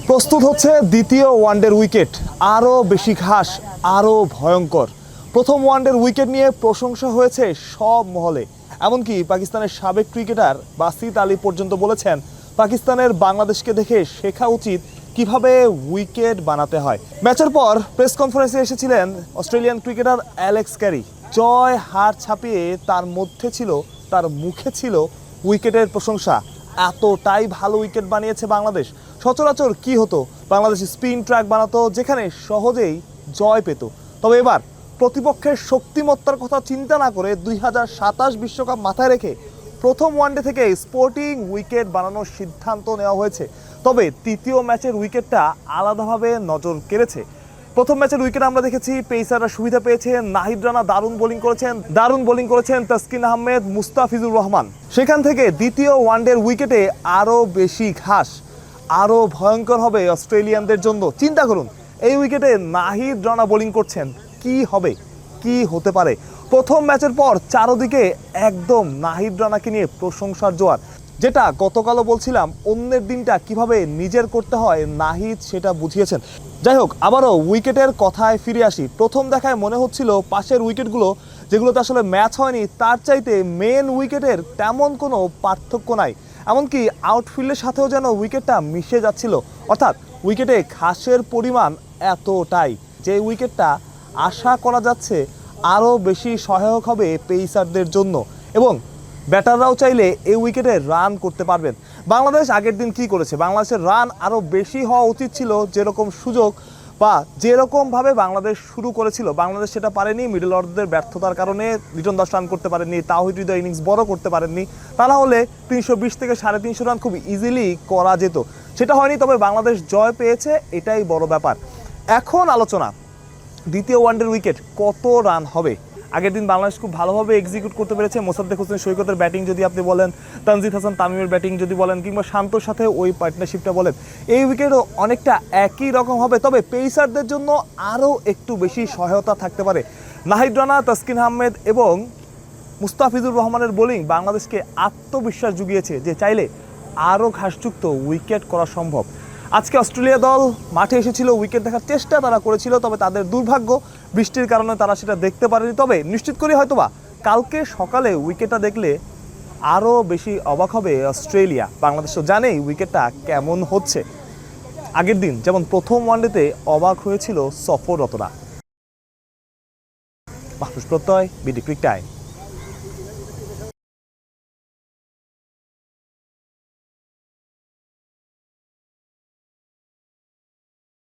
প্রস্তুত হচ্ছে দ্বিতীয় ওয়ানডের উইকেট, আরও বেশি ঘাস, আরও ভয়ঙ্কর। প্রথম ওয়ানডের উইকেট নিয়ে প্রশংসা হয়েছে সব মহলে, এমনকি পাকিস্তানের সাবেক ক্রিকেটার বাসিত আলী পর্যন্ত বলেছেন পাকিস্তানের বাংলাদেশকে দেখে শেখা উচিত কিভাবে উইকেট বানাতে হয়। ম্যাচের পর প্রেস কনফারেন্সে এসেছিলেন অস্ট্রেলিয়ান ক্রিকেটার অ্যালেক্স ক্যারি। জয় হার ছাপিয়ে তার মধ্যে ছিল, তার মুখে ছিল উইকেটের প্রশংসা। এতটাই ভালো উইকেট বানিয়েছে বাংলাদেশ। সচরাচর কি হতো, বাংলাদেশ স্পিন ট্র্যাক বানাতো যেখানে সহজেই জয় পেত। তবে এবার প্রতিপক্ষের শক্তিমত্তার কথা চিন্তা না করে 2027 বিশ্বকাপ মাথায় রেখে প্রথম ওয়ানডে থেকে স্পোর্টিং উইকেট বানানোর সিদ্ধান্ত নেওয়া হয়েছে। তবে তৃতীয় ম্যাচের উইকেটটা আলাদাভাবে নজর কেড়েছে। প্রথম ম্যাচের উইকেট আমরা দেখেছি পেসাররা সুবিধা পেয়েছেন, নাহিদ রানা দারুণ বোলিং করেছেন তাসকিন আহমেদ, মুস্তাফিজুর রহমান। সেখান থেকে দ্বিতীয় ওয়ানডের উইকেটে আরও বেশি ঘাস, আরও ভয়ঙ্কর হবে অস্ট্রেলিয়ানদের জন্য। চিন্তা করুন, এই উইকেটে নাহিদ রানা বোলিং করছেন, কি হবে, কি হতে পারে। প্রথম ম্যাচের পর চারদিকে একদম নাহিদ রানাকে নিয়ে প্রশংসার জোয়ার। যেটা গতকালও বলছিলাম, অন্যের দিনটা কিভাবে নিজের করতে হয় নাহিদ সেটা বুঝিয়েছেন। যাই হোক, আবারও উইকেটের কথায় ফিরে আসি। প্রথম দেখায় মনে হচ্ছিল পাশের উইকেটগুলো যেগুলোতে আসলে ম্যাচ হয়নি তার চাইতে মেন উইকেটের তেমন কোনো পার্থক্য নাই। এমনকি আউটফিল্ডের সাথেও যেন উইকেটটা মিশে যাচ্ছিল। অর্থাৎ উইকেটে ঘাসের পরিমাণ এতটাই যে উইকেটটা আশা করা যাচ্ছে আরও বেশি সহায়ক হবে পেসারদের জন্য, এবং ব্যাটাররাও চাইলে এই উইকেটে রান করতে পারবেন। বাংলাদেশ আগের দিন কি করেছে, বাংলাদেশের রান আরও বেশি হওয়া উচিত ছিল। যেরকম সুযোগ বা যেরকমভাবে বাংলাদেশ শুরু করেছিল, বাংলাদেশ সেটা পারেনি। মিডল অর্ডারের ব্যর্থতার কারণে লিটন দাস রান করতে পারেননি, তাওহিদ হৃদয় ইনিংস বড় করতে পারেননি। তা না হলে 320 থেকে 350 রান খুব ইজিলি করা যেত, সেটা হয়নি। তবে বাংলাদেশ জয় পেয়েছে, এটাই বড় ব্যাপার। এখন আলোচনা, দ্বিতীয় ওয়ানডের উইকেট কত রান হবে। আগের দিন বাংলাদেশ খুব ভালোভাবে এক্সিকিউট করতে পেরেছে। মোসাদ্দেক হোসেন সৈকতের ব্যাটিং যদি আপনি বলেন, তানজিদ হাসান তামিমের ব্যাটিং যদি বলেন, কিংবা শান্তর সাথে ওই পার্টনারশিপটা বলেন, এই উইকেটও অনেকটা একই রকম হবে। তবে পেসারদের জন্য আরও একটু বেশি সহায়তা থাকতে পারে। নাহিদ রানা, তাসকিন আহমেদ এবং মুস্তাফিজুর রহমানের বোলিং বাংলাদেশকে আত্মবিশ্বাস জুগিয়েছে যে চাইলে আরও ঘাসযুক্ত উইকেট করা সম্ভব। আজকে অস্ট্রেলিয়া দল মাঠে এসেছিল, উইকেট দেখার চেষ্টা তারা করেছিল, তবে তাদের দুর্ভাগ্য বৃষ্টির কারণে তারা সেটা দেখতে পারেনি। তবে নিশ্চিত করি হয়তোবা কালকে সকালে উইকেটটা দেখলে আরও বেশি অবাক হবে অস্ট্রেলিয়া। বাংলাদেশও জানেই উইকেটটা কেমন হচ্ছে। আগের দিন যেমন প্রথম ওয়ানডেতে অবাক হয়েছিল সফররতরা। মাহফুজ প্রত্যয়, বিডি ক্রিক টাইম।